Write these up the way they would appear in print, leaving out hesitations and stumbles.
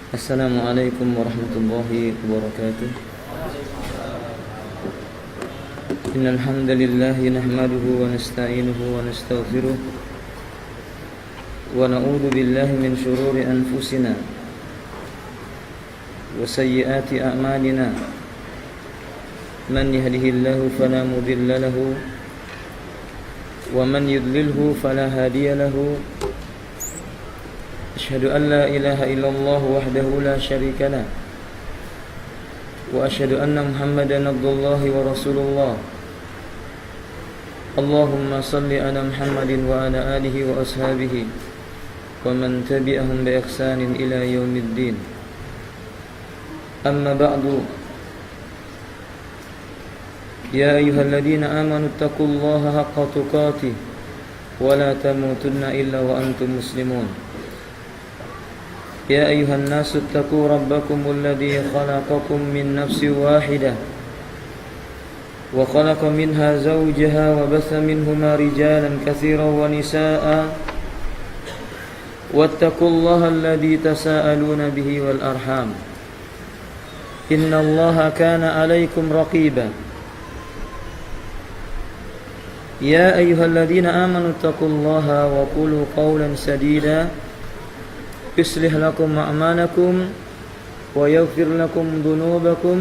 Assalamualaikum warahmatullahi wabarakatuh. Innal hamdalillah nahmaduhu wa nasta'inuhu wa nastaghfiruh wa na'udzu billahi min shururi anfusina wa sayyiati a'malina. Man yahdihillahu fala mudilla lahu wa man yudlilhu fala hadiya lahu. Asyhadu an la ilaha illallah wahdahu la syarika lah wa asyhadu anna Muhammadan abdullahi wa rasulullah. Allahumma salli ala Muhammadin wa ala alihi wa ashabihi wa man tabi'ahum bi ihsanin ila yaumiddin. Amma ba'du. Ya ayyuhalladzina amanu taqullaha haqqa tuqatih wa la tamutunna illa wa antum muslimun. يا أيها الناس اتقوا ربكم الذي خلقكم من نفس واحدة وخلق منها زوجها وبث منهما رجالا كثيرا ونساء واتقوا الله الذي تساءلون به والأرحام إن الله كان عليكم رقيبا يا أيها الذين آمنوا اتقوا الله وقولوا قولا سديدا يصلح لكم أعمالكم ويغفر لكم ذنوبكم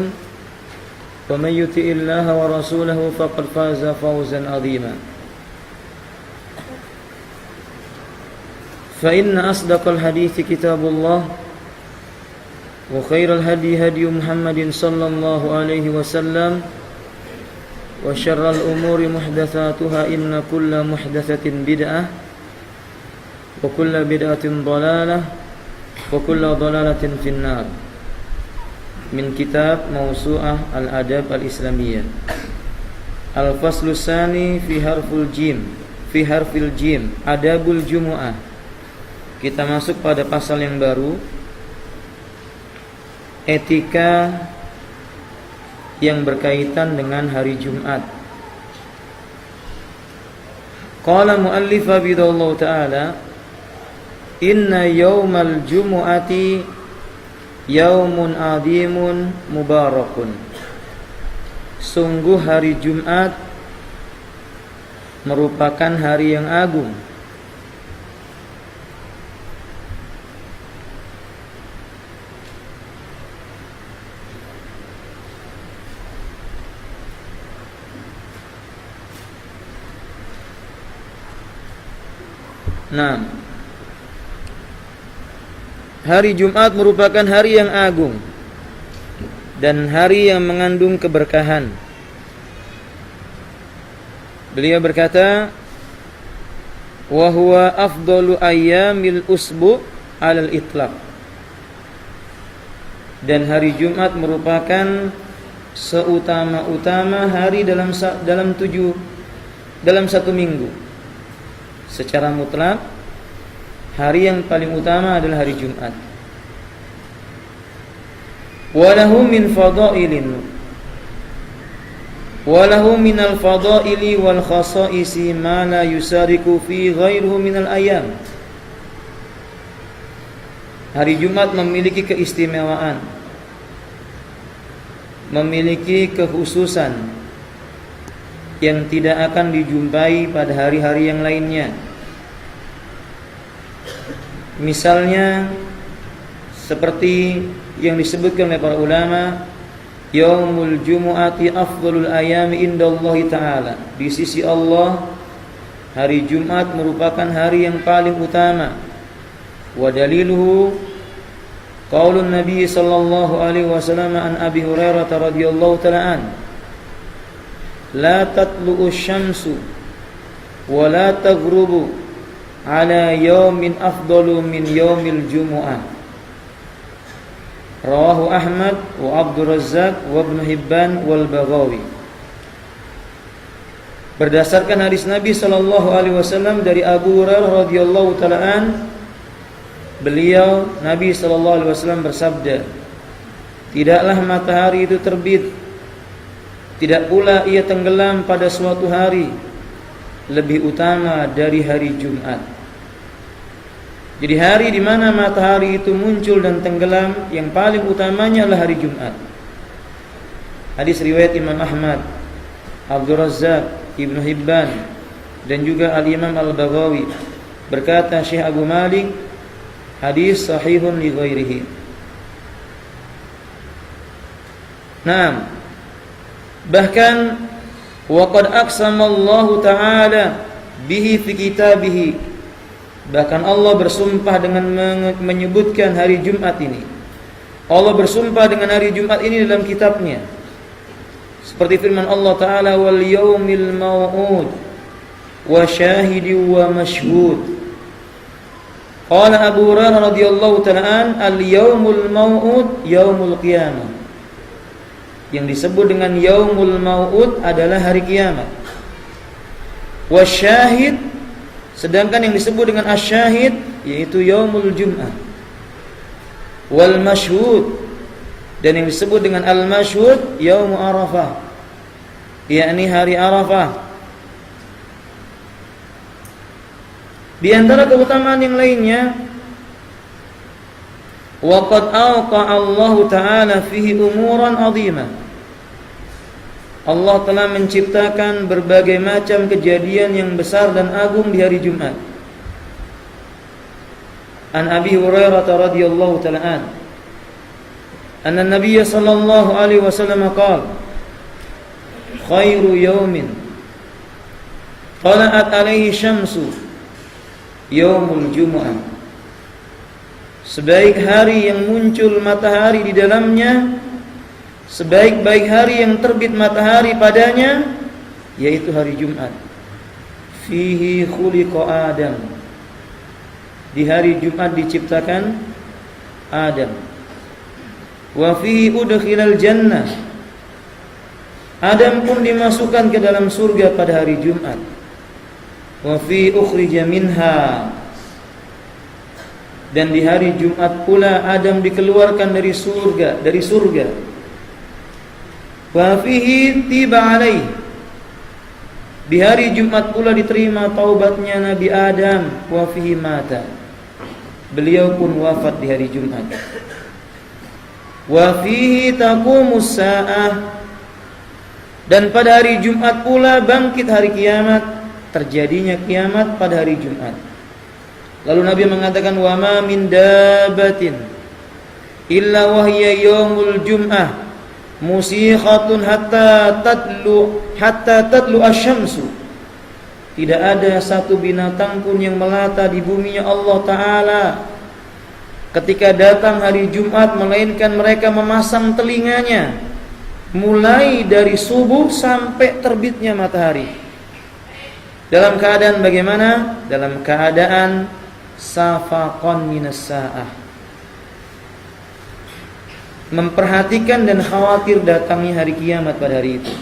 ومن يطع الله ورسوله فقد فاز فوزا عظيما. فإن أصدق الحديث كتاب الله وخير الهدي هدي محمد صلى الله عليه وسلم وشر الأمور محدثاتها إن كل محدثة بدعة وكل بدعة ضلالة وكل ضلالة في النار. من كتاب موسوعة الآداب الإسلامية. الفصل الثاني في حرف الجيم Adabul Jumu'ah. Kita masuk pada pasal yang baru, etika yang berkaitan dengan hari Jumat. Qala muallif bidallahu ta'ala, inna yawmal jumu'ati yawmun azimun mubarakun. Sungguh hari Jumat merupakan hari yang agung. Nah, hari Jumat merupakan hari yang agung dan hari yang mengandung keberkahan. Beliau berkata, wa huwa afdalu ayyamil usbu' 'alal itlaq. Dan hari Jumat merupakan seutama-utama hari dalam satu minggu. Secara mutlak, hari yang paling utama adalah hari Jumat. Walahu min fadailin, walahu minal fadaili wal khasaisi ma la yusariku fi ghairuhu minal ayam. Hari Jumat memiliki keistimewaan, memiliki kekhususan yang tidak akan dijumpai pada hari-hari yang lainnya. Misalnya seperti yang disebutkan oleh para ulama, yaumul jumu'ati afdalul ayami indallahi ta'ala. Di sisi Allah, hari Jumat merupakan hari yang paling utama. Wa daliluhu qaulun Nabi sallallahu alaihi wasallam an Abi Hurairah radhiyallahu ta'ala an, la tatlu'u syamsu wa la taghrubu ala yaumin afdalu min yaumil jumu'ah. Rawahu Ahmad wa Abdul Razzaq wa Ibnu Hibban wal Baghawi. Berdasarkan hadis Nabi sallallahu alaihi wasallam dari Abu Hurairah radhiyallahu taala an, beliau Nabi sallallahu alaihi wasallam bersabda, tidaklah matahari itu terbit, tidak pula ia tenggelam pada suatu hari lebih utama dari hari Jumat. Jadi hari di mana matahari itu muncul dan tenggelam yang paling utamanya adalah hari Jumat. Hadis riwayat Imam Ahmad, Abdul Razzaq, Ibnu Hibban, dan juga Al-Imam Al-Baghawi. Berkata Syekh Abu Malik, hadis sahihun li ghairihi. Naam. Bahkan waqad aqsama Allah Ta'ala bihi fi kitabih. Bahkan Allah bersumpah dengan menyebutkan hari Jumat ini. Allah bersumpah dengan hari Jumat ini dalam kitabnya. Seperti firman Allah Ta'ala, wal yaumil mau'ud wa syahidin wa mashhud. Qala Abu Hurairah radhiyallahu ta'ala an, al yaumul mau'ud yaumul qiyamah. Yang disebut dengan yaumul mau'ud adalah hari kiamat. Wasyahid, sedangkan yang disebut dengan asyahid yaitu yaumul jum'ah. Wal mashhud, dan yang disebut dengan al mashhud yaum Arafah, yakni hari Arafah. Di antara keutamaan yang lainnya, waqad awqa'a Allah Ta'ala fihi umuran 'azimah. Allah telah menciptakan berbagai macam kejadian yang besar dan agung di hari Jumat. An Abi Hurairah radhiyallahu ta'ala an, anna Nabiy sallallahu alaihi wasallam qala, khairu yawmin tala'at alaihi syamsu yaumul jumu'ah. Sebaik hari yang muncul matahari di dalamnya, sebaik-baik hari yang terbit matahari padanya, yaitu hari Jumat. Fihi khuliqa Adam. Di hari Jumat diciptakan Adam. Wa fihi udkhilal jannah. Adam pun dimasukkan ke dalam surga pada hari Jumat. Wa fihi ukhrija minha. Dan di hari Jumat pula Adam dikeluarkan dari surga. Wa fihi tiba alaih. Di hari Jumat pula diterima taubatnya Nabi Adam. Wa fihi mata. Beliau pun wafat di hari Jumat. Wa fihi taqumus saah. Dan pada hari Jumat pula bangkit hari kiamat. Terjadinya kiamat pada hari Jumat. Lalu Nabi mengatakan, wa ma min dabbatin illa wahya yaumul jum'ah musikhatun hatta tatlu asyamsu. Tidak ada satu binatang pun yang melata di buminya Allah Ta'ala ketika datang hari Jumat, melainkan mereka memasang telinganya mulai dari subuh sampai terbitnya matahari. Dalam keadaan bagaimana? Dalam keadaan safaqan minas sa'ah, memperhatikan dan khawatir datangnya hari kiamat pada hari itu.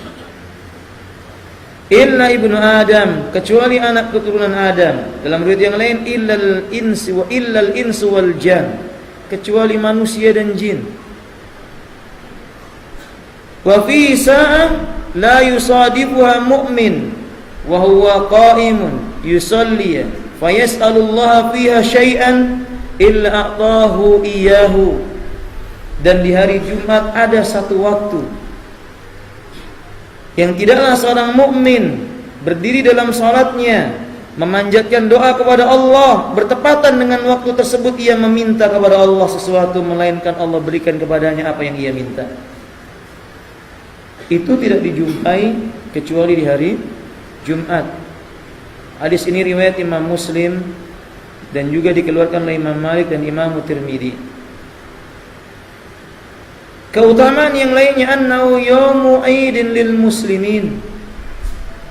Illa ibnu Adam, kecuali anak keturunan Adam. Dalam riwayat yang lain, illal insu wal jan, kecuali manusia dan jin. Wa fi sa'ah la yusadifuha mu'min wa huwa qa'imun yusalli fayas'alullaha fiha syai'an illa a'tahu iyyahu. Dan di hari Jumat ada satu waktu yang tidaklah seorang mukmin berdiri dalam salatnya memanjatkan doa kepada Allah bertepatan dengan waktu tersebut ia meminta kepada Allah sesuatu, melainkan Allah berikan kepadanya apa yang ia minta. Itu tidak dijumpai kecuali di hari Jumat. Hadis ini riwayat Imam Muslim dan juga dikeluarkan oleh Imam Malik dan Imam Tirmidzi. Keutamaan yang lainnya, annahu yaumu aidin lil muslimin.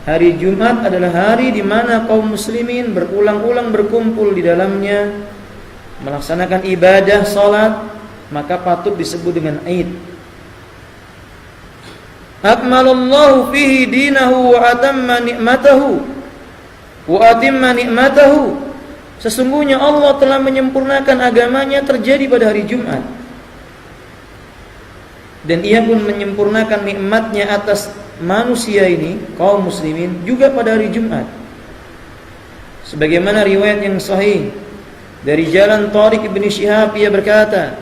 Hari Jumat adalah hari di mana kaum muslimin berulang-ulang berkumpul di dalamnya melaksanakan ibadah salat, maka patut disebut dengan Aid. Akmalallahu fihi dinahu wa atamma ni'matahu. Sesungguhnya Allah telah menyempurnakan agamanya terjadi pada hari Jumat. Dan ia pun menyempurnakan nikmatnya atas manusia ini, kaum muslimin, juga pada hari Jumat. Sebagaimana riwayat yang sahih dari jalan Tariq bin Syihab, ia berkata,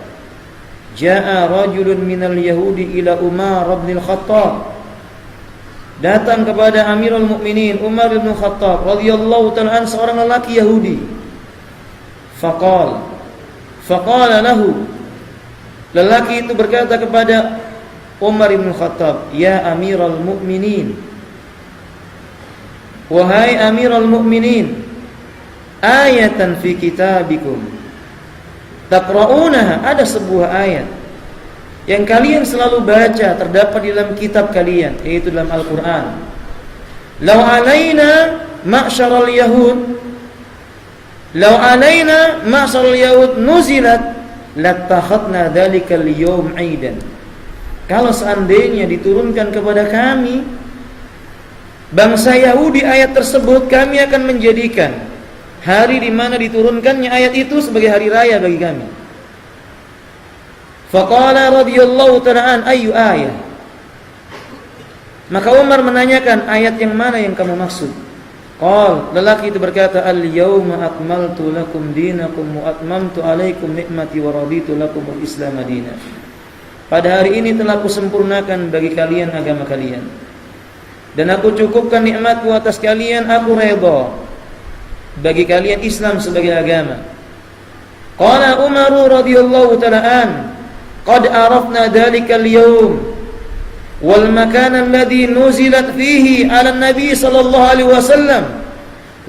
Ja'a rajulun minal Yahudi ila Umar bin Khattab. Datang kepada Amirul Mukminin Umar bin Khattab radhiyallahu ta'ala an, seorang lelaki Yahudi. Faqala lahu, lelaki itu berkata kepada Umar bin Khattab, Ya Amirul Mukminin, wahai Amirul Mukminin, ayatan fi kitabikum taqra'unaha, ada sebuah ayat yang kalian selalu baca, terdapat di dalam kitab kalian, yaitu dalam Al-Quran. Law alaina ma'syaral yahud nuzilat lattakhadna dhalikal yawm 'aidan. Kalau seandainya diturunkan kepada kami, bangsa Yahudi, ayat tersebut, kami akan menjadikan hari di mana diturunkannya ayat itu sebagai hari raya bagi kami. Faqala radhiyallahu ta'ala an, ayyu ayat? Maka Umar menanyakan, ayat yang mana yang kamu maksud? Lelaki itu berkata, al-yawma akmaltu lakum dinakum wa atmamtu alaikum ni'mati wa raditu lakum al-islam dinan. Pada hari ini telah kusempurnakan bagi kalian agama kalian, dan aku cukupkan nikmatku atas kalian, aku redha bagi kalian Islam sebagai agama. Qala Umar radhiyallahu ta'ala an, qad arafna dhalika al-yawm wal makan alladhi nuzilat fihi 'ala an-nabi sallallahu alaihi wasallam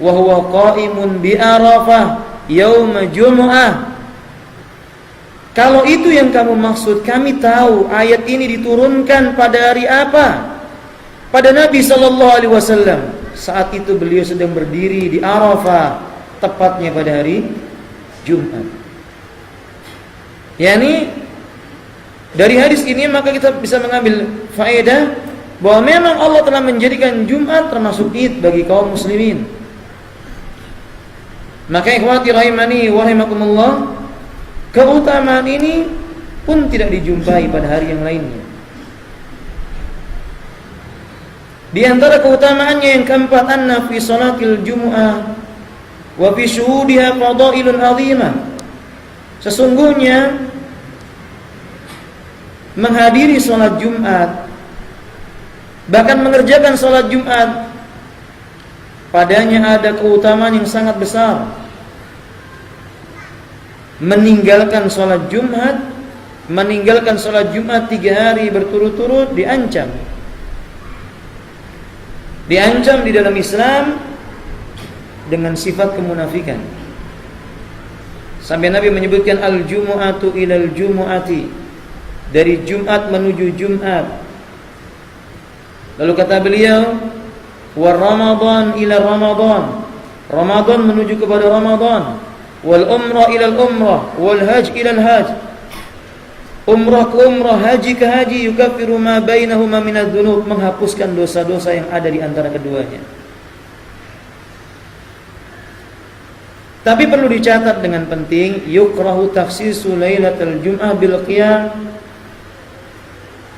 wa huwa qa'imun bi Arafah yaum Jumu'ah. Kalau itu yang kamu maksud, kami tahu ayat ini diturunkan pada hari apa? Pada Nabi sallallahu alaihi wasallam. Saat itu beliau sedang berdiri di Arafah, tepatnya pada hari Jumat. Yani dari hadis ini maka kita bisa mengambil faedah bahwa memang Allah telah menjadikan Jumat termasuk Id bagi kaum muslimin. Maka ikhwati rahimani wa rahimakumullah, keutamaan ini pun tidak dijumpai pada hari yang lainnya. Di antara keutamaannya yang keempat, anna fi salatil jumu'ah wa fi syuhudiha fadailun 'azimah. Sesungguhnya menghadiri salat Jumat, bahkan mengerjakan salat Jumat, padanya ada keutamaan yang sangat besar. Meninggalkan salat Jumat 3 hari berturut-turut diancam di dalam Islam dengan sifat kemunafikan. Sampai Nabi menyebutkan al-jumu'atu ilal jumu'ati, dari Jumat menuju Jumat. Lalu kata beliau, war Ramadan ila Ramadan, Ramadan menuju kepada Ramadan, wal umrah ila umrah, wal hajj ila hajj, umrah ke umrah, haji ke haji, yukaffiru ma bainahuma minadz dzunub, menghapuskan dosa-dosa yang ada di antara keduanya. Tapi perlu dicatat dengan penting, yukrahu takhsisu lailatul jum'ah bil qiyam,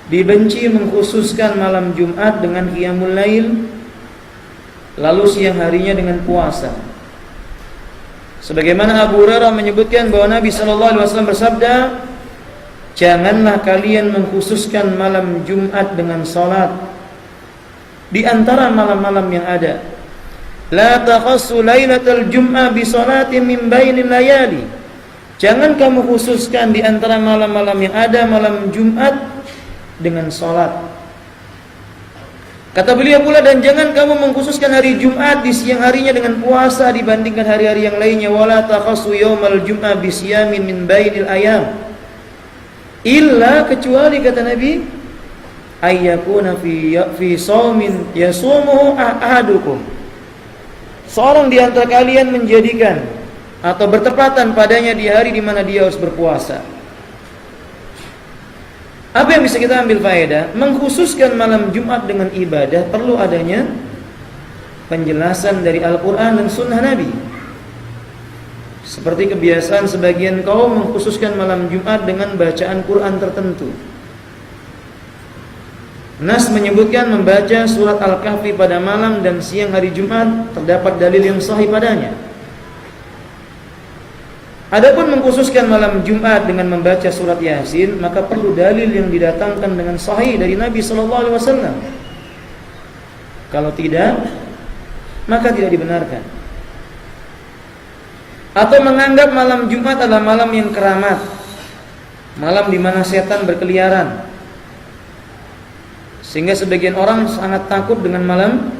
dibenci mengkhususkan malam Jumat dengan qiyamul lail, lalu siang harinya dengan puasa. Sebagaimana Abu Hurairah menyebutkan bahwa Nabi sallallahu alaihi wasallam bersabda, janganlah kalian mengkhususkan malam Jumat dengan salat di antara malam-malam yang ada. La takhassu lailatal jum'ah bi salatin min bainil layali. Jangan kamu khususkan di antara malam-malam yang ada malam Jumat dengan salat. Kata beliau pula, dan jangan kamu mengkhususkan hari Jumat di siang harinya dengan puasa dibandingkan hari-hari yang lainnya. Wala takhassu yaumal jum'ah bi siyamin min bainil ayam. Illa, kecuali kata Nabi, ayyakuna fi shaumin yasumuhu ahadukum, seorang di antara kalian menjadikan atau bertepatan padanya di hari di mana dia harus berpuasa. Apa yang bisa kita ambil faedah? Mengkhususkan malam Jumat dengan ibadah perlu adanya penjelasan dari Al-Quran dan Sunnah Nabi. Seperti kebiasaan sebagian kaum mengkhususkan malam Jumat dengan bacaan Quran tertentu. Nas menyebutkan membaca surat Al-Kahfi pada malam dan siang hari Jumat, terdapat dalil yang sahih padanya. Adapun mengkhususkan malam Jumat dengan membaca surat Yasin, maka perlu dalil yang didatangkan dengan sahih dari Nabi sallallahu alaihi wasallam. Kalau tidak, maka tidak dibenarkan. Atau menganggap malam Jumat adalah malam yang keramat, malam di mana setan berkeliaran, sehingga sebagian orang sangat takut dengan malam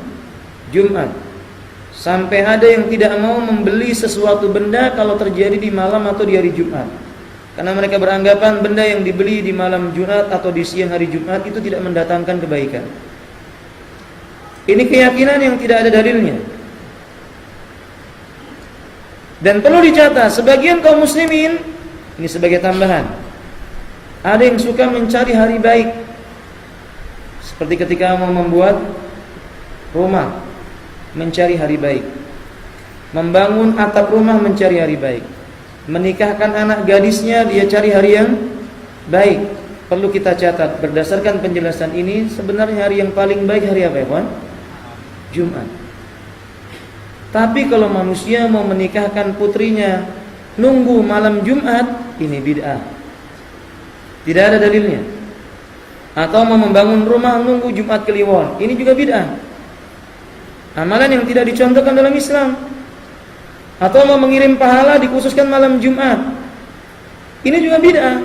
Jumat, sampai ada yang tidak mau membeli sesuatu benda kalau terjadi di malam atau di hari Jumat, karena mereka beranggapan benda yang dibeli di malam Jumat atau di siang hari Jumat itu tidak mendatangkan kebaikan. Ini keyakinan yang tidak ada dalilnya. Dan perlu dicatat, sebagian kaum muslimin, ini sebagai tambahan, ada yang suka mencari hari baik, seperti ketika mau membuat rumah, mencari hari baik, membangun atap rumah, mencari hari baik, menikahkan anak gadisnya, dia cari hari yang baik. Perlu kita catat, berdasarkan penjelasan ini, sebenarnya hari yang paling baik hari apa ya kawan? Jumat. Tapi kalau manusia mau menikahkan putrinya nunggu malam Jumat, ini bid'ah, tidak ada dalilnya. Atau mau membangun rumah nunggu Jumat Kliwon, ini juga bid'ah, amalan yang tidak dicontohkan dalam Islam. Atau mau mengirim pahala dikhususkan malam Jumat, ini juga bid'ah,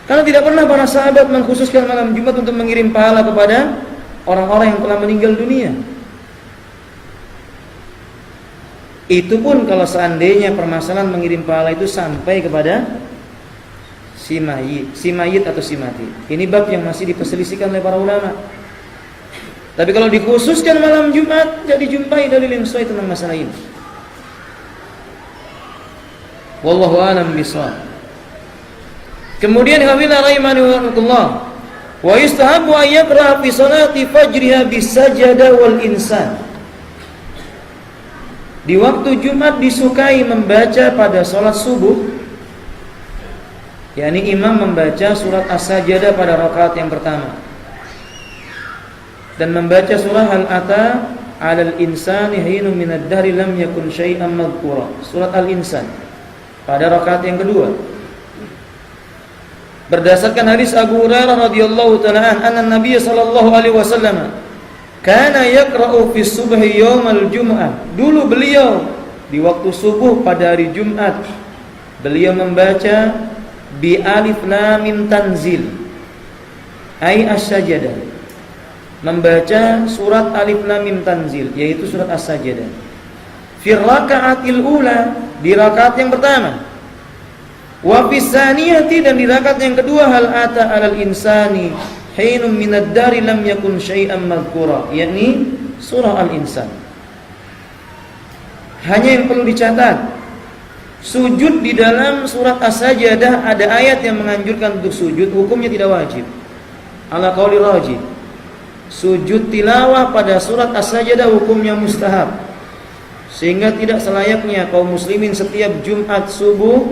karena tidak pernah para sahabat mengkhususkan malam Jumat untuk mengirim pahala kepada orang-orang yang telah meninggal dunia. Itu pun kalau seandainya permasalahan mengirim pahala itu sampai kepada si mayit atau si mati. Ini bab yang masih diperselisihkan oleh para ulama. Tapi kalau dikhususkan malam Jumat, tidak dijumpai dalil yang sesuai tentang masalah ini. Wallahu a'lam bishawab. Kemudian hafizna rahimani wa rahmatullah, wa yustahabu an yaqra fi salati fajriha bisajdah wal insan. Di waktu Jumat disukai membaca pada salat subuh, yakni imam membaca surat As-Sajdah pada rakaat yang pertama, dan membaca surah Hal Ata 'alal insani hinun minad dahri lam yakun syai'an madhkura, surat Al-Insan pada rakaat yang kedua. Berdasarkan hadis Abu Hurairah radhiyallahu ta'ala anna Nabi sallallahu alaihi wasallam kana yaqra'u fi subhi yaumal jum'ah. Dulu beliau di waktu subuh pada hari Jumat, beliau membaca bi alif lam mim tanzil, ai as-sajdah, membaca surat alif lam mim tanzil, yaitu surat as-sajdah, fi raka'atil ula, di rakaat yang pertama, wa fi tsaniyati, dan di rakaat yang kedua, hal ata 'alal insani hinum minad dari lam yakun syai'an madhkura, yakni surah Al-Insan. Hanya yang perlu dicatat, sujud di dalam surat As-Sajdah ada ayat yang menganjurkan untuk sujud, hukumnya tidak wajib. Ala qauli rajih, sujud tilawah pada surat As-Sajdah hukumnya mustahab, sehingga tidak selayaknya kaum muslimin setiap Jumat subuh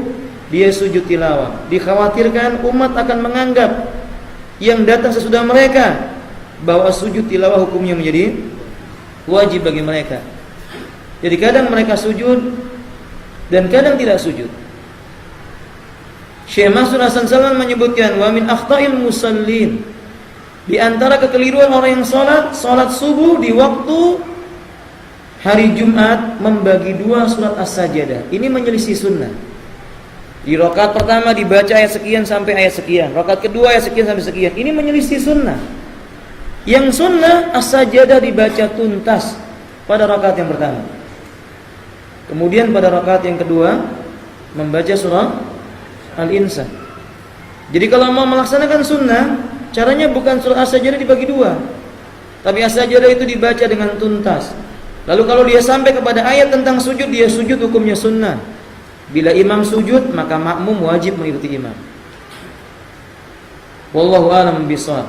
dia sujud tilawah. Dikhawatirkan umat akan menganggap yang datang sesudah mereka bahwa sujud tilawah hukumnya menjadi wajib bagi mereka. Jadi kadang mereka sujud dan kadang tidak sujud. Syekh Mansur Hasan Salman menyebutkan, wa min akhta'il musallin, di antara kekeliruan orang yang salat subuh di waktu hari Jumat, membagi dua surat As-Sajdah. Ini menyelisih sunnah. Di rakaat pertama dibaca ayat sekian sampai ayat sekian, rakaat kedua ayat sekian sampai sekian. Ini menyelisih sunnah. Yang sunnah As-Sajdah dibaca tuntas pada rakaat yang pertama. Kemudian pada rakaat yang kedua membaca surah Al-Insan. Jadi kalau mau melaksanakan sunnah, caranya bukan surah As-Sajdah dibagi dua, tapi As-Sajdah itu dibaca dengan tuntas. Lalu kalau dia sampai kepada ayat tentang sujud, dia sujud, hukumnya sunnah. Bila imam sujud, maka makmum wajib mengikuti imam. Wallahu a'lam bishawab.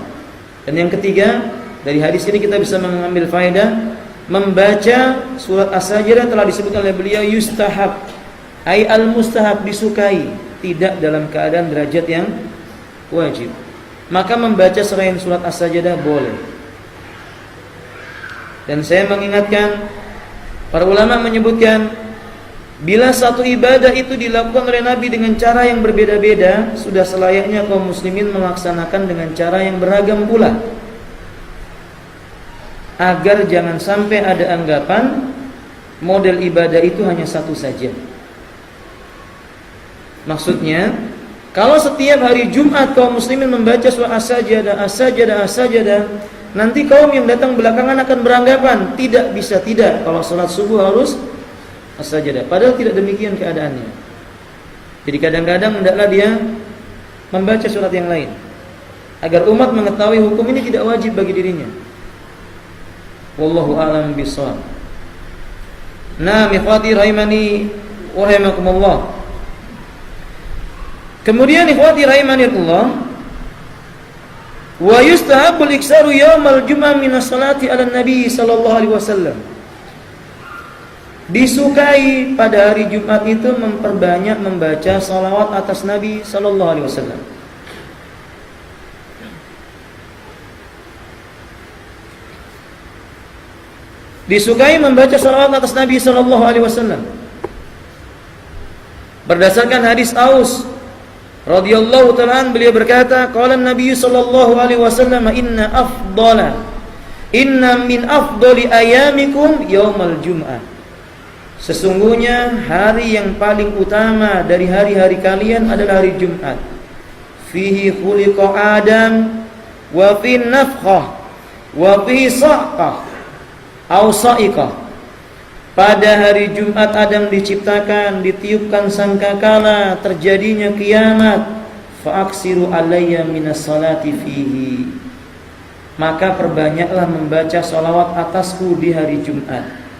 Dan yang ketiga, dari hadis ini kita bisa mengambil faedah, membaca surat As-Sajdah telah disebutkan oleh beliau yustahab, ai al-mustahab, disukai, tidak dalam keadaan derajat yang wajib. Maka membaca selain surat As-Sajdah boleh. Dan saya mengingatkan, para ulama menyebutkan Bila satu ibadah itu dilakukan oleh Nabi dengan cara yang berbeda-beda, sudah selayaknya kaum muslimin melaksanakan dengan cara yang beragam pula, agar jangan sampai ada anggapan model ibadah itu hanya satu saja. Maksudnya, kalau setiap hari Jumat kaum muslimin membaca surah as-sajadah, as-sajadah, as-sajadah, nanti kaum yang datang belakangan akan beranggapan tidak bisa tidak, kalau salat subuh harus as-sajadah. Padahal tidak demikian keadaannya. Jadi kadang-kadang hendaklah dia membaca surat yang lain, agar umat mengetahui hukum ini tidak wajib bagi dirinya. Wallahu a'lam bishawab. Nah, ikhwati rahimani wa rahimakumullah. Kemudian ikhwati rahimani Allah, wa yustahabul iksaru yaumal jum'ah minas salati ala nabi sallallahu alaihi wasallam. Disukai pada hari Jumat itu memperbanyak membaca salawat atas Nabi sallallahu alaihi wasallam. Disukai membaca salawat atas Nabi sallallahu alaihi wasallam. Berdasarkan hadis Aus radhiyallahu ta'ala, beliau berkata, qala Nabi sallallahu alaihi wasallam, inna min afdali ayamikum yaumal jum'ah. Sesungguhnya hari yang paling utama dari hari-hari kalian adalah hari Jumat. Fihi khuliqa Adam wa fi nafkhah wa fi sa'qah aw sa'iqah. Pada hari Jumat Adam diciptakan, ditiupkan sangkakala, terjadinya kiamat. Fa'aksiru alayya minas salati fihi. Maka perbanyaklah membaca salawat atasku di hari Jumat.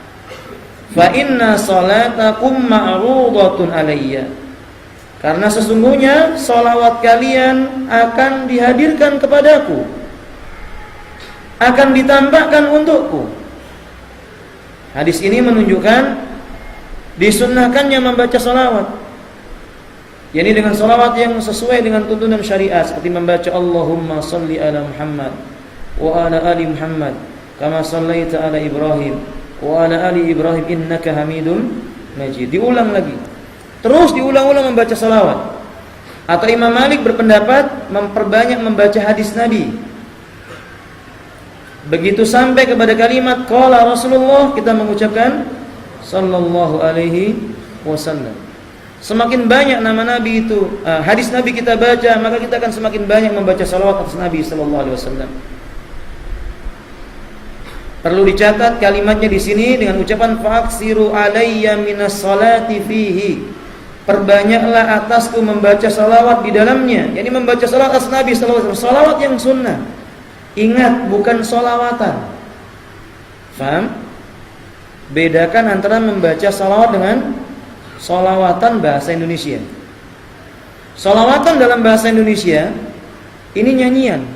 Fa inna salatakum ma'rudatun alayya. Karena sesungguhnya salawat kalian akan dihadirkan kepadaku, akan ditambahkan untukku. Hadis ini menunjukkan disunnahkannya membaca salawat, yakni dengan salawat yang sesuai dengan tuntunan syariat, seperti membaca Allahumma salli ala Muhammad wa ala ali Muhammad kama sallaita ala Ibrahim wa ala ali Ibrahim innaka Hamidun Majid. Diulang lagi, terus diulang-ulang membaca salawat. Atau Imam Malik berpendapat memperbanyak membaca hadis Nabi. Begitu sampai kepada kalimat qala Rasulullah, kita mengucapkan sallallahu alaihi wasallam. Semakin banyak nama Nabi itu, hadis Nabi kita baca, maka kita akan semakin banyak membaca salawat atas Nabi sallallahu alaihi wasallam. Perlu dicatat kalimatnya di sini dengan ucapan fa'aksiru alayya minas salati fihi. Perbanyaklah atasku membaca salawat di dalamnya. Yani membaca salawat atas Nabi sallallahu alaihi wasallam, salawat yang sunnah. Ingat, bukan salawatan. Faham? Bedakan antara membaca salawat dengan salawatan bahasa Indonesia. Salawatan dalam bahasa Indonesia ini nyanyian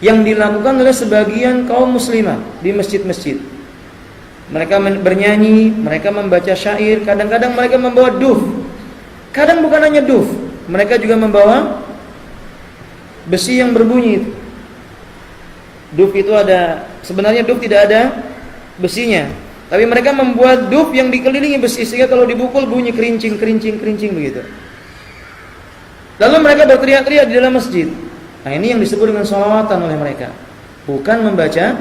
yang dilakukan oleh sebagian kaum muslimah di masjid-masjid. Mereka bernyanyi, mereka membaca syair, kadang-kadang mereka membawa duf. Kadang bukan hanya duf, mereka juga membawa besi yang berbunyi itu. Duf itu ada, sebenarnya duf tidak ada besinya, tapi mereka membuat duf yang dikelilingi besi sehingga kalau dipukul bunyi kerincing, kerincing, kerincing begitu. Lalu mereka berteriak-teriak di dalam masjid. Nah, ini yang disebut dengan salawatan oleh mereka, bukan membaca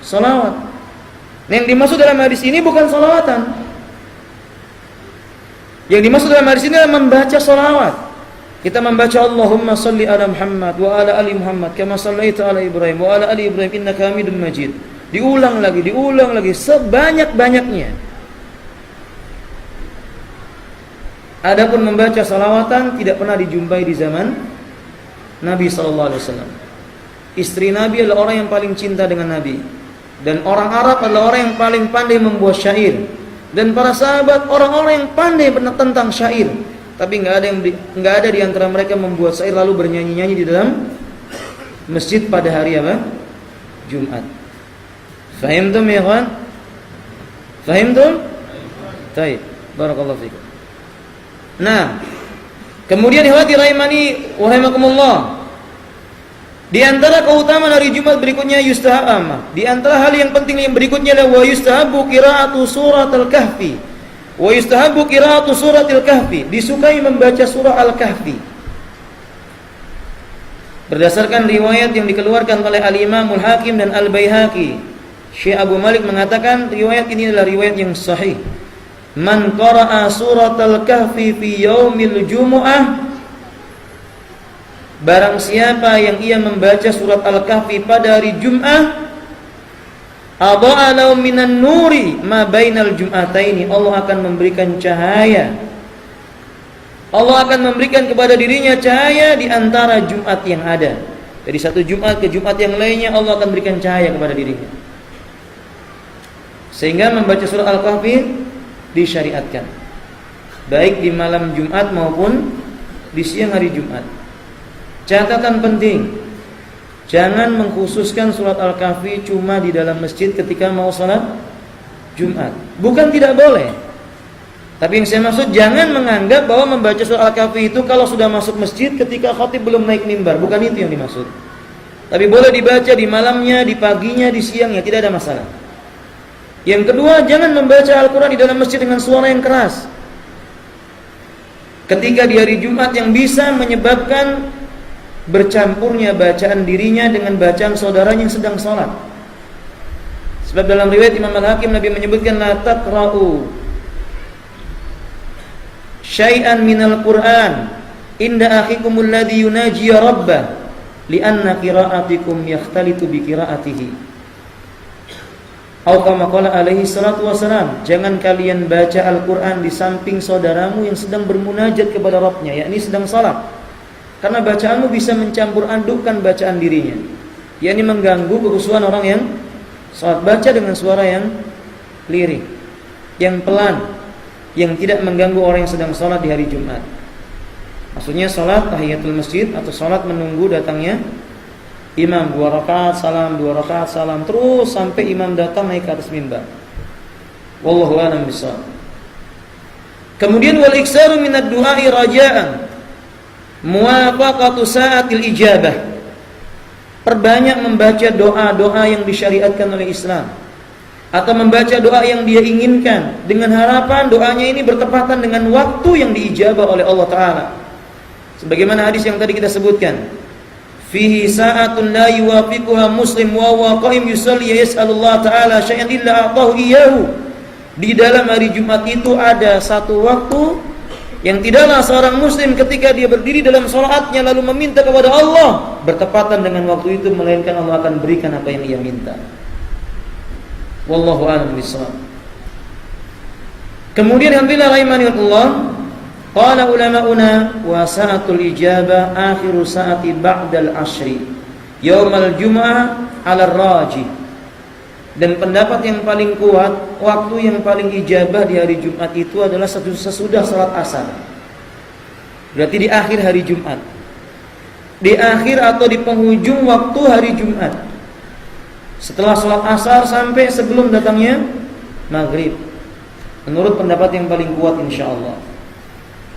salawat. Nah, yang dimaksud dalam hadis ini bukan salawatan. Yang dimaksud dalam hadis ini adalah membaca salawat. Kita membaca Allahumma salli ala Muhammad wa ala ali Muhammad kama sallaita ala Ibrahim wa ala ali Ibrahim innaka Hamidum Majid. Diulang lagi sebanyak-banyaknya. Adapun membaca salawatan tidak pernah dijumpai di zaman Nabi SAW. Istri Nabi adalah orang yang paling cinta dengan Nabi, dan orang Arab adalah orang yang paling pandai membuat syair, dan para sahabat orang-orang yang pandai tentang syair. Tapi nggak ada di antara mereka membuat syair lalu bernyanyi-nyanyi di dalam masjid pada hari apa? Jumat. Fahimtum ya kawan? Fahimtum? Baik, barakallahu fikum. Nah, kemudian ihwati rahimani wa rahimakumullah, di antara keutamaan hari Jumat berikutnya yustahab. Di antara hal yang penting yang berikutnya adalah wa yustahabu qira'atu surat al-kahfi Wa yustahabbu qira'atu suratil kahfi, disukai membaca surah Al-Kahfi. Berdasarkan riwayat yang dikeluarkan oleh Al-Imamul Hakim dan Al-Baihaqi, Syekh Abu Malik mengatakan riwayat ini adalah riwayat yang sahih. Man qara'a suratal kahfi fi yaumil jumu'ah, barang siapa yang ia membaca surat Al-Kahfi pada hari Jumat, adha'a lahu minan nuri ma bainal jum'ataini, Allah akan memberikan cahaya, Allah akan memberikan kepada dirinya cahaya di antara Jumat yang ada. Dari satu Jumat ke Jumat yang lainnya Allah akan berikan cahaya kepada dirinya. Sehingga membaca surah Al-Kahfi disyariatkan, baik di malam Jumat maupun di siang hari Jumat. Catatan penting, jangan mengkhususkan surat Al-Kahfi cuma di dalam masjid ketika mau salat Jumat. Bukan tidak boleh, tapi yang saya maksud jangan menganggap bahwa membaca surat Al-Kahfi itu kalau sudah masuk masjid ketika khatib belum naik mimbar. Bukan itu yang dimaksud. Tapi boleh dibaca di malamnya, di paginya, di siangnya, tidak ada masalah. Yang kedua, jangan membaca Al-Quran di dalam masjid dengan suara yang keras ketika di hari Jumat, yang bisa menyebabkan bercampurnya bacaan dirinya dengan bacaan saudaranya yang sedang sholat. Sebab dalam riwayat Imam Al-Hakim, Nabi menyebutkan la taqra'u syai'an minal Qur'an inda akhikumul ladzi yunaji rabbah li'anna qira'atikum yakhtalitu bi qira'atihi. Atau kama qala alaihi salatu wasalam, jangan kalian baca Al-Quran di samping saudaramu yang sedang bermunajat kepada Rabbnya, yakni sedang salat. Karena bacaanmu bisa mencampur adukkan bacaan dirinya, yakni mengganggu kekhusyuan orang yang salat. Baca dengan suara yang lirih, yang pelan, yang tidak mengganggu orang yang sedang salat di hari Jumat. Maksudnya salat tahiyatul masjid atau salat menunggu datangnya imam, 2 rakaat salam, 2 rakaat salam, terus sampai imam datang naik ke atas mimbar. Wallahu a'lam bishawab. Kemudian wal iksaru minad du'a'i raja'an muwafaqatu sa'atil ijabah. Perbanyak membaca doa-doa yang disyariatkan oleh Islam, atau membaca doa yang dia inginkan dengan harapan doanya ini bertepatan dengan waktu yang diijabah oleh Allah Ta'ala. Sebagaimana hadis yang tadi kita sebutkan, fihi sa'atun la yuwafiquha muslim wa huwa qa'im yusalli yas'alullah ta'ala syai'an illa a'tahu iyyahu. Di dalam hari Jumat itu ada satu waktu yang tidaklah seorang muslim ketika dia berdiri dalam salatnya lalu meminta kepada Allah bertepatan dengan waktu itu, melainkan Allah akan berikan apa yang ia minta. Wallahu a'lam bishawab. Kemudian alhamdulillah rahimanillah, qala ulama'una wa sa'atul ijabah akhiru sa'ati ba'dal ashri yaumal jum'ah 'ala rajih. Dan pendapat yang paling kuat, waktu yang paling ijabah di hari Jumat itu adalah sesudah salat asar. Berarti di akhir hari Jumat, di akhir atau di penghujung waktu hari Jumat, setelah salat asar sampai sebelum datangnya maghrib, menurut pendapat yang paling kuat insyaallah.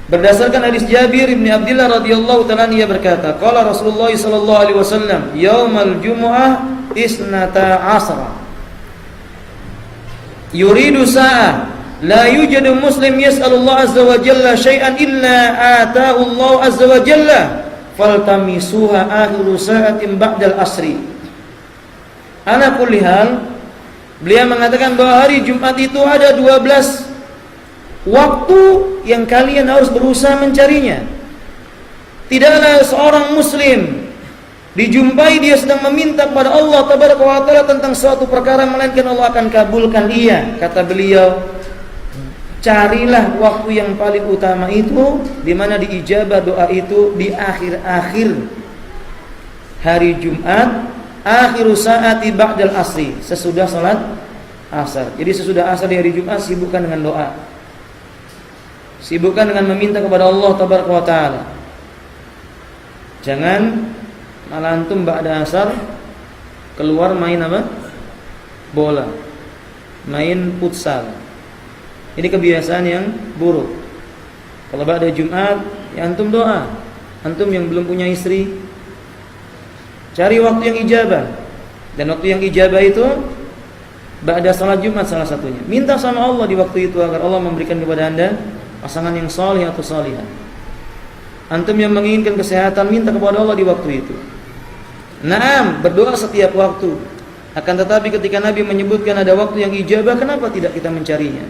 Berdasarkan hadis Jabir bin Abdullah radhiyallahu ta'ala ia berkata, qala Rasulullah sallallahu alaihi wasallam, yaumal jumu'ah isnata asra yuridu sa'ah la yujadu muslim yas'alullah azza wa jalla syai'an illa ata'u Allah azza wa jalla faltamisuha akhiru sa'atin ba'dal asri. Ala kulli hal, beliau mengatakan bahwa hari Jumat itu ada 12 waktu yang kalian harus berusaha mencarinya. Tidaklah seorang muslim dijumpai dia sedang meminta kepada Allah tabaraka wa taala tentang suatu perkara melainkan Allah akan kabulkan ia. Kata beliau, carilah waktu yang paling utama itu, di mana diijabah doa itu di akhir-akhir hari Jumat, akhiru sa'ati ba'dal asri, sesudah salat asar. Jadi sesudah asar di hari Jumat sibukkan dengan doa, sibukkan dengan meminta kepada Allah tabaraka wa taala. Jangan malah antum ba'da asar keluar main apa? Bola, main futsal. Ini kebiasaan yang buruk. Kalau ba'da Jumat ya antum doa. Antum yang belum punya istri, cari waktu yang ijabah. Dan waktu yang ijabah itu ba'da salat Jumat salah satunya. Minta sama Allah di waktu itu agar Allah memberikan kepada Anda pasangan yang saleh atau salihah. Antum yang menginginkan kesehatan, minta kepada Allah di waktu itu. Naam, berdoa setiap waktu. Akan tetapi ketika Nabi menyebutkan ada waktu yang ijabah, kenapa tidak kita mencarinya?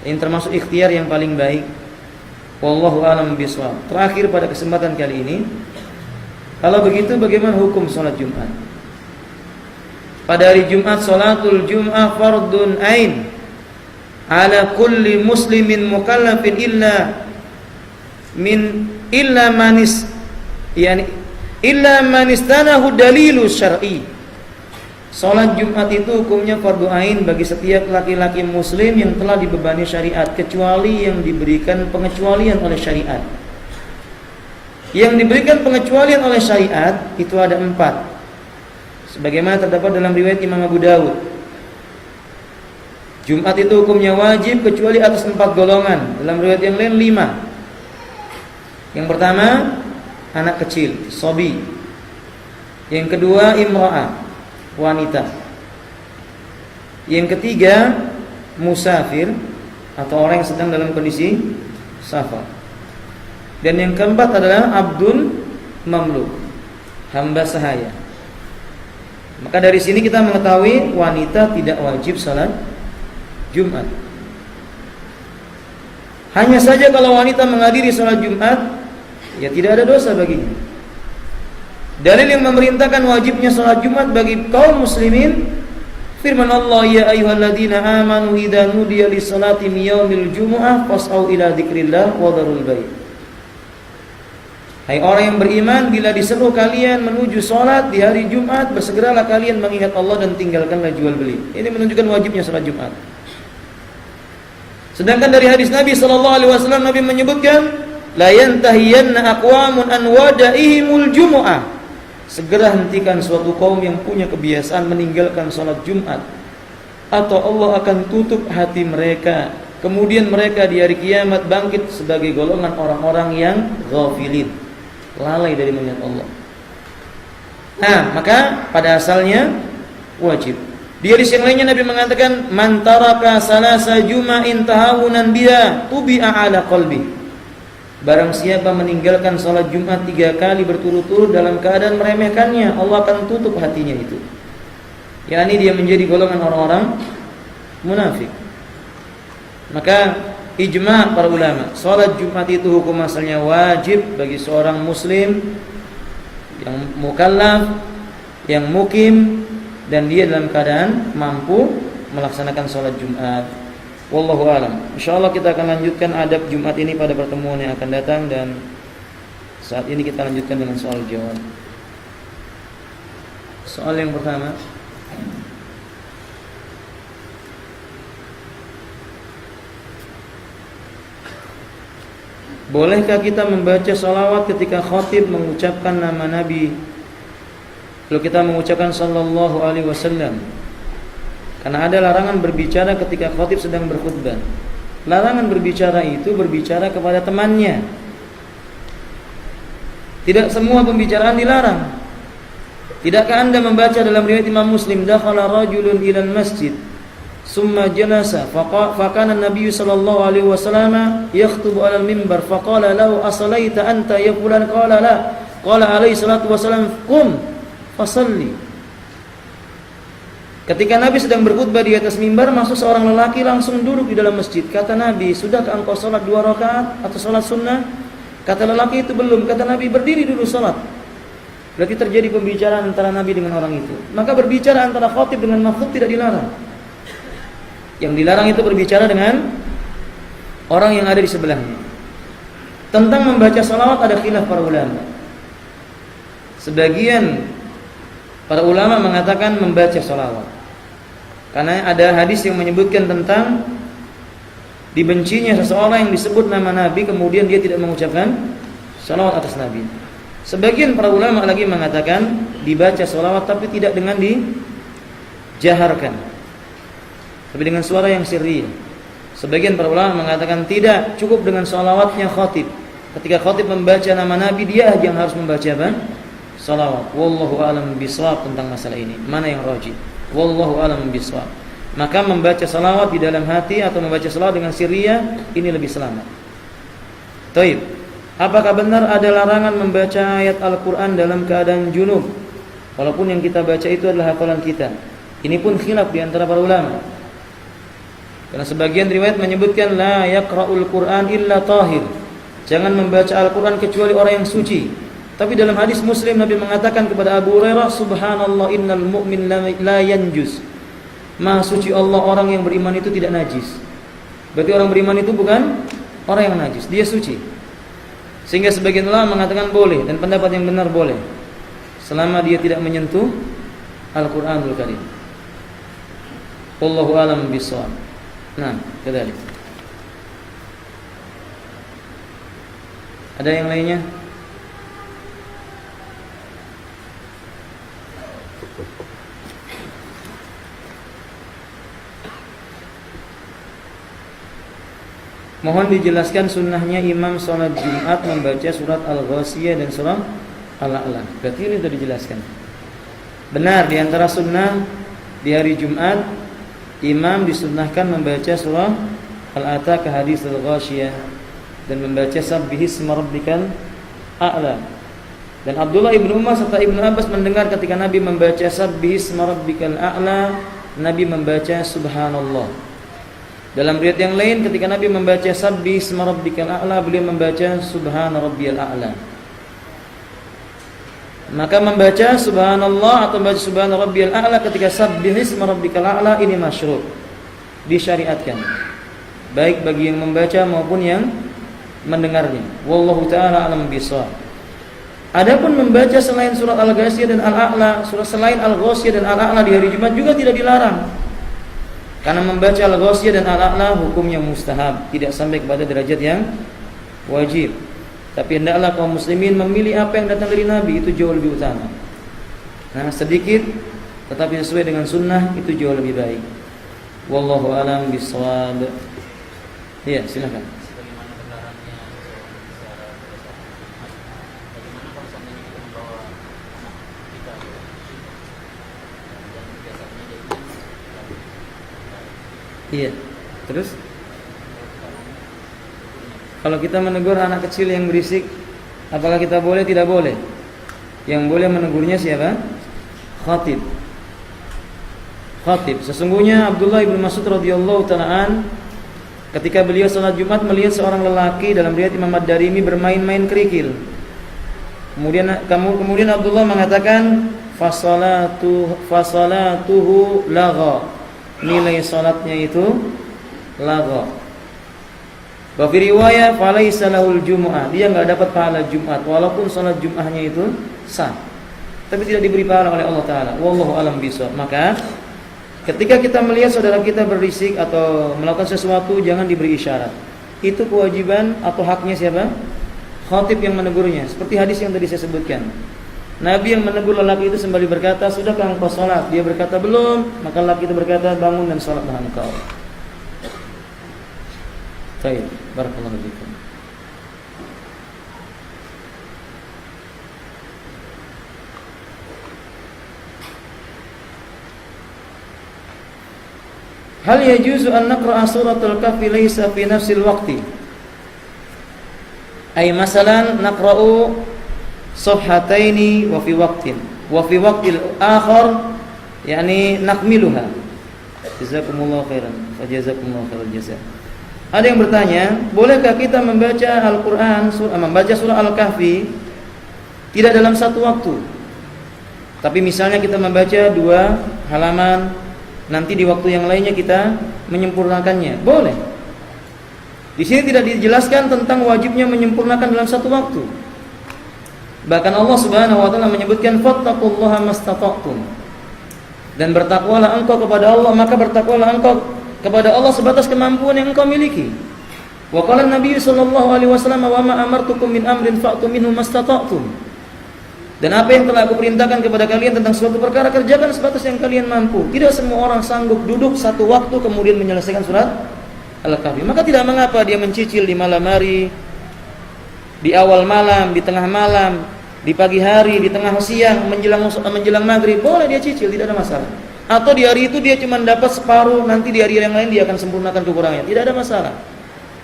Ini termasuk ikhtiar yang paling baik. Wallahu a'lam bishawab. Terakhir pada kesempatan kali ini, kalau begitu bagaimana hukum salat Jumat? Pada hari Jumat, salatul Jum'ah fardun ain ala kulli muslimin mukallafin illa man istanahu dalilu syar'i. Salat Jumat itu hukumnya fardu ain bagi setiap laki-laki muslim yang telah dibebani syariat, kecuali yang diberikan pengecualian oleh syariat. Yang diberikan pengecualian oleh syariat itu ada 4. Sebagaimana terdapat dalam riwayat Imam Abu Dawud. Jumat itu hukumnya wajib kecuali atas 4 golongan. Dalam riwayat yang lain 5. Yang pertama, anak kecil, sobi. Yang kedua, imra'ah, wanita. Yang ketiga, musafir atau orang yang sedang dalam kondisi safar. Dan yang keempat adalah abdun mamluk, hamba sahaya. Maka dari sini kita mengetahui wanita tidak wajib salat Jumat. Hanya saja kalau wanita menghadiri salat Jumat, ya tidak ada dosa baginya. Dalil yang memerintahkan wajibnya salat Jumat bagi kaum muslimin, firman Allah, ya ayyuhalladzina amanu idza nudiya lis-salati min yaumil jumu'ah fas'au ila dzikrillah wa dharul bai'. Hai orang yang beriman, bila diseru kalian menuju salat di hari Jumat, bersegeralah kalian mengingat Allah dan tinggalkanlah jual beli. Ini menunjukkan wajibnya salat Jumat. Sedangkan dari hadis Nabi SAW, Nabi menyebutkan, la yantahiyanna aqwamun an wadaihimul jumu'ah. Segera hentikan suatu kaum yang punya kebiasaan meninggalkan salat Jumat, atau Allah akan tutup hati mereka. Kemudian mereka di hari kiamat bangkit sebagai golongan orang-orang yang ghafilin, lalai dari mengingat Allah. Nah, maka pada asalnya wajib. Di hadis yang lainnya Nabi mengatakan, man taraka salasa juma'in tahawunan biha tubi'a ala qalbi. Barang siapa meninggalkan salat Jumat 3 kali berturut-turut dalam keadaan meremehkannya, Allah akan tutup hatinya itu. yakni dia menjadi golongan orang-orang munafik. Maka ijma' para ulama, salat Jumat itu hukum asalnya wajib bagi seorang muslim yang mukallaf, yang mukim, dan dia dalam keadaan mampu melaksanakan salat Jumat. Wallahu a'lam. Insyaallah kita akan lanjutkan adab Jumat ini pada pertemuan yang akan datang, dan saat ini kita lanjutkan dengan soal jawab. Soal yang pertama, bolehkah kita membaca salawat ketika khatib mengucapkan nama Nabi, lalu kita mengucapkan sallallahu alaihi wasallam? Karena ada larangan berbicara ketika khatib sedang berkhutbah. Larangan berbicara itu berbicara kepada temannya. Tidak semua pembicaraan dilarang. Tidakkah Anda membaca dalam riwayat Imam Muslim, dakhala rajulun ilal masjid summa jalasa faqala an-nabiy sallallahu alaihi wasallam yakhutubu 'alal mimbar faqala lahu asalaita anta ya fulan, qala la, qala alaihi salatu wasallam qum fasalli. Ketika Nabi sedang berkhutbah di atas mimbar, masuk seorang lelaki langsung duduk di dalam masjid. Kata Nabi, sudahkah engkau salat 2 rakaat atau salat sunnah? Kata lelaki itu, belum. Kata Nabi, berdiri dulu salat. Berarti terjadi pembicaraan antara Nabi dengan orang itu. Maka berbicara antara khatib dengan makhluk tidak dilarang. Yang dilarang itu berbicara dengan orang yang ada di sebelahnya. Tentang membaca salawat ada khilaf para ulama. Sebagian para ulama mengatakan membaca salawat, karena ada hadis yang menyebutkan tentang dibencinya seseorang yang disebut nama Nabi kemudian dia tidak mengucapkan salawat atas Nabi. Sebagian para ulama lagi mengatakan dibaca salawat tapi tidak dengan dijaharkan, tapi dengan suara yang sirri. Sebagian para ulama mengatakan tidak, cukup dengan salawatnya khatib. Ketika khatib membaca nama Nabi, dia yang harus membaca apa? Salawat. Wallahu a'lam bishawab tentang masalah ini. Mana yang rajih? Wallahu a'lam bishawab. maka membaca salawat di dalam hati atau membaca salawat dengan sirriyah ini lebih selamat. Taib. Apakah benar ada larangan membaca ayat Al-Quran dalam keadaan junub, walaupun yang kita baca itu adalah hafalan kita? Ini pun khilaf di antara para ulama. Karena sebagian riwayat menyebutkan la yaqra'ul Qur'an illa tahir. Jangan membaca Al-Quran kecuali orang yang suci. Tapi dalam hadis Muslim Nabi mengatakan kepada Abu Hurairah, subhanallah innal mu'min la yanjus. Maha suci Allah, orang yang beriman itu tidak najis. Berarti orang beriman itu bukan orang yang najis, dia suci. Sehingga sebagian ulama mengatakan boleh, dan pendapat yang benar boleh, selama dia tidak menyentuh Al-Quranul Karim. Wallahu a'lam bishawab. Nah, kedali. Ada yang lainnya? Mohon dijelaskan sunnahnya imam sholat Jumat membaca surat Al-Ghasyiyah dan surat Al-A'la. Berarti ini sudah dijelaskan. Benar, di antara sunnah di hari Jumat imam disunnahkan membaca surah Al-Ata ke hadis Al-Ghasyiyah dan membaca Sabbihisma Rabbikal A'la. Dan Abdullah ibnu Umar serta Ibnu Abbas mendengar ketika Nabi membaca Sabbihisma Rabbikal A'la, Nabi membaca Subhanallah. Dalam riwayat yang lain ketika Nabi membaca Sabbihisma Rabbikal A'la, beliau membaca Subhana Rabbiyal A'la. Maka membaca Subhanallah atau membaca Subhana Rabbiyal A'la ketika Sabbihisma Rabbikal A'la ini masyru', disyariatkan, baik bagi yang membaca maupun yang mendengarnya. Wallahu ta'ala a'lam bishawab. Adapun membaca selain surat Al-Ghasyiyah dan Al-A'la, surat selain Al-Ghasyiyah dan Al-A'la di hari Jumat juga tidak dilarang. Karena membaca Al-Ghasyiyah dan Al-A'la hukumnya mustahab, tidak sampai kepada derajat yang wajib. Tapi hendaklah kaum muslimin memilih apa yang datang dari Nabi, itu jauh lebih utama. Nah, sedikit tetapi sesuai dengan sunnah itu jauh lebih baik. Wallahu a'lam bishawab. Iya, silakan. Iya. Terus kalau kita menegur anak kecil yang berisik, apakah kita boleh? Tidak boleh. Yang boleh menegurnya siapa? Khatib. Khatib. Sesungguhnya Abdullah ibnu Mas'ud radhiyallahu ta'ala ketika beliau salat Jumat melihat seorang lelaki, dalam riwayat Imam Ad-Darimi, bermain-main kerikil. Kemudian Abdullah mengatakan fasalatuhu lagha. Nilai salatnya itu lagha. Wa fi riwayah falaisa lahul jumu'ah, dia enggak dapat pahala Jumat walaupun salat Jumatnya itu sah, tapi tidak diberi pahala oleh Allah taala. Wallahu a'lam bishawab. Maka ketika kita melihat saudara kita berisik atau melakukan sesuatu, jangan diberi isyarat. Itu kewajiban atau haknya siapa? Khatib yang menegurnya. Seperti hadis yang tadi saya sebutkan, Nabi yang menegur lelaki itu sembari berkata, sudahkah engkau sholat? Dia berkata, belum. Maka lelaki itu berkata, bangun dan sholatlah engkau. Baik, barakallahu fiikum. Hal yajuzu an naqra'a suratul kahfi laysa fi nafsil waqti? Ay masalan naqra'u safhataini wa fi waqtil akhar, yakni nakmiluha. Jazakumullahu khairan wa jazakumullahu khairal jazaa. Ada yang bertanya, bolehkah kita membaca Al-Qur'an, membaca surah Al-Kahfi tidak dalam satu waktu? Tapi misalnya kita membaca 2 halaman, nanti di waktu yang lainnya kita menyempurnakannya. Boleh. Di sini tidak dijelaskan tentang wajibnya menyempurnakan dalam satu waktu. Bahkan Allah Subhanahu wa taala menyebutkan fattaqullaha mastata'tum. Dan bertakwalah engkau kepada Allah, maka bertakwalah engkau kepada Allah sebatas kemampuan yang engkau miliki. Wa qala Nabi sallallahu alaihi wasallam, "Wa ma amartukum min amrin fa'tu minhu mastata'tum." Dan apa yang telah aku perintahkan kepada kalian tentang suatu perkara, kerjakan sebatas yang kalian mampu. Tidak semua orang sanggup duduk satu waktu kemudian menyelesaikan surat Al-Kahfi. Maka tidak mengapa dia mencicil di malam hari, di awal malam, di tengah malam, di pagi hari, di tengah siang, menjelang maghrib, boleh dia cicil, tidak ada masalah. atau di hari itu dia cuma dapat separuh, nanti di hari yang lain dia akan sempurnakan kekurangannya. Tidak ada masalah.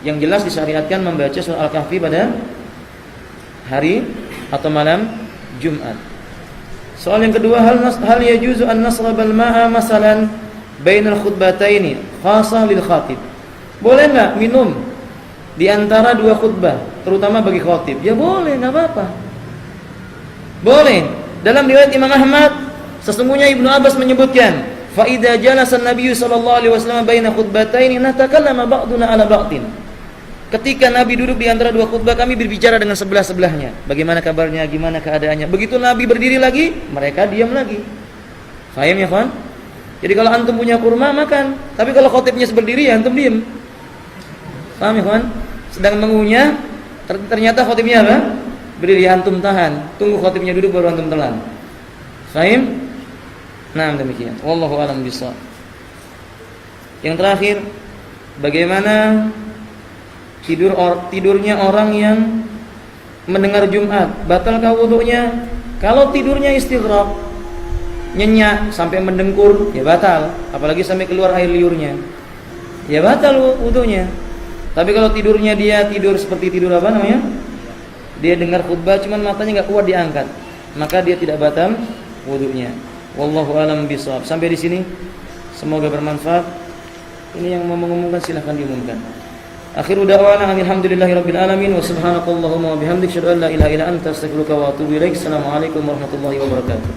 Yang jelas disyariatkan membaca surah Al-Kahfi pada hari atau malam Jumat. Soal yang kedua, hal yajuzu an nasrabal ma'a masalan bainal khutbataini khasah lil khatib. Boleh enggak minum di antara dua khutbah, terutama bagi khatib? Ya boleh, enggak apa-apa. Boleh. Dalam riwayat Imam Ahmad, sesungguhnya Ibnu Abbas menyebutkan, fa idza jalasa an-nabiy sallallahu alaihi wasallam baina khutbataini natakallama ba'duna ala ba'din. Ketika Nabi duduk di antara dua khutbah, kami berbicara dengan sebelah-sebelahnya. Bagaimana kabarnya, gimana keadaannya. Begitu Nabi berdiri lagi, mereka diam lagi. Paham ya, kawan? Jadi kalau antum punya kurma, makan. Tapi kalau khatibnya berdiri, ya antum diam. Paham ya, kawan? Sedang mengunyah, ternyata khatibnya apa? Berdiri, antum tahan. Tunggu khatibnya duduk baru antum telan. Paham? Nah, demikian. Wallahu a'lam bishawab. Yang terakhir, bagaimana tidurnya orang yang mendengar Jumat? Batalkah wudunya? Kalau tidurnya istighraq, nyenyak sampai mendengkur, ya batal. Apalagi sampai keluar air liurnya, ya batal wudunya. Tapi kalau tidurnya dia tidur seperti tidur apa namanya? Dia dengar khutbah cuman matanya enggak kuat diangkat, maka dia tidak batal wudunya. Wallahu a'lam bishawab. Sampai di sini semoga bermanfaat. Ini yang mau mengumumkan silahkan diumumkan. Akhiru da'wana alhamdulillahirabbil alamin wa subhanakallahumma wa bihamdika asyhadu an la ilaha illa anta astaghfiruka wa atubu ilaik. Assalamualaikum warahmatullahi wabarakatuh.